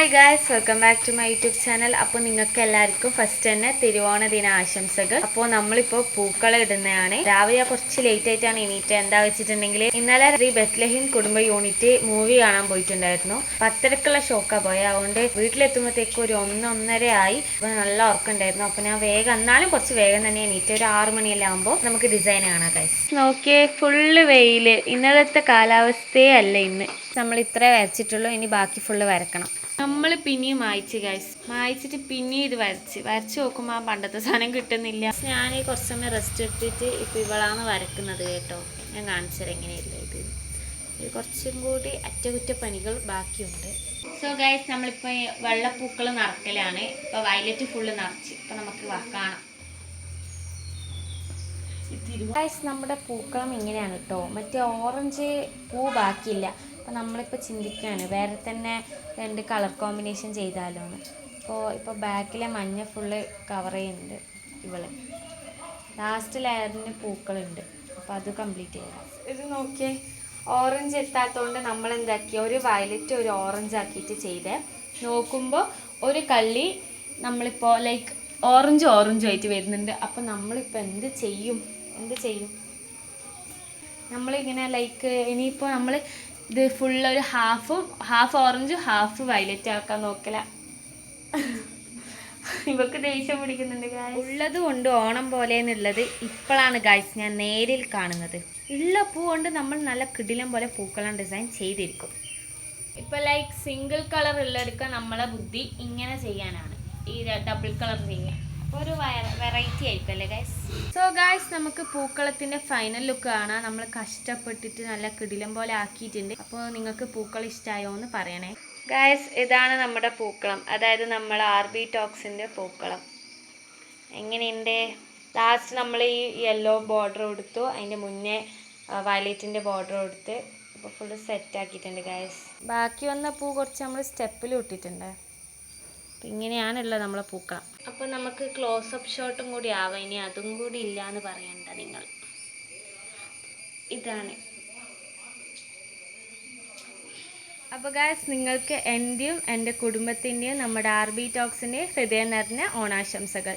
Hi guys, welcome back to my YouTube channel. അപ്പോൾ നിങ്ങൾക്ക് എല്ലാവർക്കും ഫസ്റ്റ് തന്നെ തിരുവോണ ദിന ആശംസകൾ. അപ്പോൾ നമ്മളിപ്പോൾ പൂക്കളം ഇടുന്നതാണ്. രാവിലെ കുറച്ച് ലേറ്റ് ആയിട്ടാണ് എണീറ്റ്. എന്താ വെച്ചിട്ടുണ്ടെങ്കിൽ ഇന്നലെ ബെത്ലഹീം കുടുംബ യൂണിറ്റ് മൂവി കാണാൻ പോയിട്ടുണ്ടായിരുന്നു. 10:30ക്കുള്ള ഷോക്കാണ് പോയത്. അതുകൊണ്ട് വീട്ടിലെത്തുമ്പോഴത്തേക്കും ഒരു 1-1:30 ആയി. അപ്പോൾ നല്ല ഉറക്കമുണ്ടായിരുന്നു. അപ്പോൾ ഞാൻ എന്നാലും കുറച്ച് വേഗം തന്നെ എണീറ്റ്. ഒരു 6 മണിയെല്ലാം ആകുമ്പോൾ നമുക്ക് ഡിസൈൻ കാണാം ഗൈസ്. നോക്കിയേ, ഫുള്ള് വെയില്. ഇന്നലത്തെ കാലാവസ്ഥയേ അല്ല ഇന്ന്. നമ്മൾ ഇത്രേ വരച്ചിട്ടുള്ളൂ, ഇനി ബാക്കി ഫുള്ള് വരക്കണം. നമ്മൾ പിന്നെയും മായ്ച്ച് ഗൈസ്, മായ്ച്ചിട്ട് പിന്നെയും ഇത് വരച്ച് നോക്കുമ്പോൾ ആ പണ്ടത്തെ സാധനം കിട്ടുന്നില്ല. ഞാൻ കുറച്ച് സമയം റെസ്റ്റ് എടുത്തിട്ട് ഇപ്പോൾ ഇവളാണ് വരക്കുന്നത് കേട്ടോ. ഞാൻ കാണിച്ചത് എങ്ങനെയല്ല ഇത് കുറച്ചും കൂടി അറ്റകുറ്റപ്പണികൾ ബാക്കിയുണ്ട്. സോ ഗൈസ്, നമ്മളിപ്പോൾ വെള്ളപ്പൂക്കൾ നിറക്കലാണ്. ഇപ്പോൾ വയലറ്റ് ഫുള്ള് നിറച്ച്. ഇപ്പോൾ നമുക്ക് കാണാം ഗൈസ്. നമ്മുടെ പൂക്കളം ഇങ്ങനെയാണ് കേട്ടോ. മറ്റേ ഓറഞ്ച് പൂ ബാക്കിയില്ല. അപ്പോൾ നമ്മളിപ്പോൾ ചിന്തിക്കുകയാണ് വേറെ തന്നെ 2 കളർ കോമ്പിനേഷൻ ചെയ്താലോ എന്ന്. ഇപ്പോൾ ബാക്കിലെ മഞ്ഞ ഫുള്ള് കവർ ചെയ്യുന്നുണ്ട്. ലാസ്റ്റ് ലെയറിന് പൂക്കളുണ്ട്. അപ്പോൾ അത് കംപ്ലീറ്റ് ചെയ്യാം. ഇത് നോക്കിയേ, ഓറഞ്ച് എത്താത്തതുകൊണ്ട് നമ്മൾ എന്താക്കി ഒരു വയലറ്റ് ഒരു ഓറഞ്ച് ആക്കിയിട്ട് ചെയ്തേ. നോക്കുമ്പോൾ ഒരു കള്ളി നമ്മളിപ്പോൾ ലൈക്ക് ഓറഞ്ചും ആയിട്ട് വരുന്നുണ്ട്. അപ്പോൾ നമ്മളിപ്പോൾ എന്ത് ചെയ്യും? നമ്മളിങ്ങനെ ലൈക്ക് ഇനിയിപ്പോൾ നമ്മൾ ഇത് ഫുള്ള് ഒരു ഹാഫ് ഓറഞ്ച് ഹാഫ് വയലറ്റ് ആക്കാൻ നോക്കല. ഇവക്ക് ദേഷ്യം പിടിക്കുന്നുണ്ട് ഗായ്സ്. ഉള്ളത് കൊണ്ട് ഓണം പോലെ എന്നുള്ളത് ഇപ്പോഴാണ് ഗായ്സ് ഞാൻ നേരിൽ കാണുന്നത്. ഉള്ള പൂ കൊണ്ട് നമ്മൾ നല്ല കിടിലം പോലെ പൂക്കളം ഡിസൈൻ ചെയ്തിരിക്കും. ഇപ്പോൾ ലൈക്ക് സിംഗിൾ കളർ ഉള്ളെടുക്കാൻ നമ്മളെ ബുദ്ധി ഇങ്ങനെ ചെയ്യാനാണ്, ഈ ഡബിൾ കളർ ചെയ്യാൻ. ഒരു വെറൈറ്റി ആയിരിക്കും അല്ലേ ഗൈസ്. സോ ഗൈസ്, നമുക്ക് പൂക്കളത്തിൻ്റെ ഫൈനൽ ലുക്ക് കാണാം. നമ്മൾ കഷ്ടപ്പെട്ടിട്ട് നല്ല കിടിലം പോലെ ആക്കിയിട്ടുണ്ട്. അപ്പോൾ നിങ്ങൾക്ക് പൂക്കളം ഇഷ്ടമായോ എന്ന് പറയണേ ഗൈസ്. ഇതാണ് നമ്മുടെ പൂക്കളം, അതായത് നമ്മൾ RB ടോക്സിൻ്റെ പൂക്കളം. എങ്ങനെയുണ്ട്? ലാസ്റ്റ് നമ്മൾ ഈ യെല്ലോ ബോർഡർ കൊടുത്തു, അതിൻ്റെ മുന്നേ വയലറ്റിൻ്റെ ബോർഡർ കൊടുത്ത് ഇപ്പോൾ ഫുള്ള് സെറ്റ് ആക്കിയിട്ടുണ്ട് ഗൈസ്. ബാക്കി വന്ന പൂ കുറച്ച് നമ്മൾ സ്റ്റെപ്പിൽ ഇട്ടിട്ടുണ്ട്. അപ്പം ഇങ്ങനെയാണുള്ളത് നമ്മളെ പൂക്കളം. അപ്പോൾ നമുക്ക് ക്ലോസപ്പ് ഷോട്ടും കൂടി ആവാം. ഇനി അതും കൂടി ഇല്ല എന്ന് പറയണ്ട നിങ്ങൾ. ഇതാണ്. അപ്പോൾ ഗായ്സ്, നിങ്ങൾക്ക് എൻ്റെയും എൻ്റെ കുടുംബത്തിൻ്റെയും നമ്മുടെ RB ടോക്സിൻ്റെയും ഹൃദയം നിറഞ്ഞ ഓണാശംസകൾ.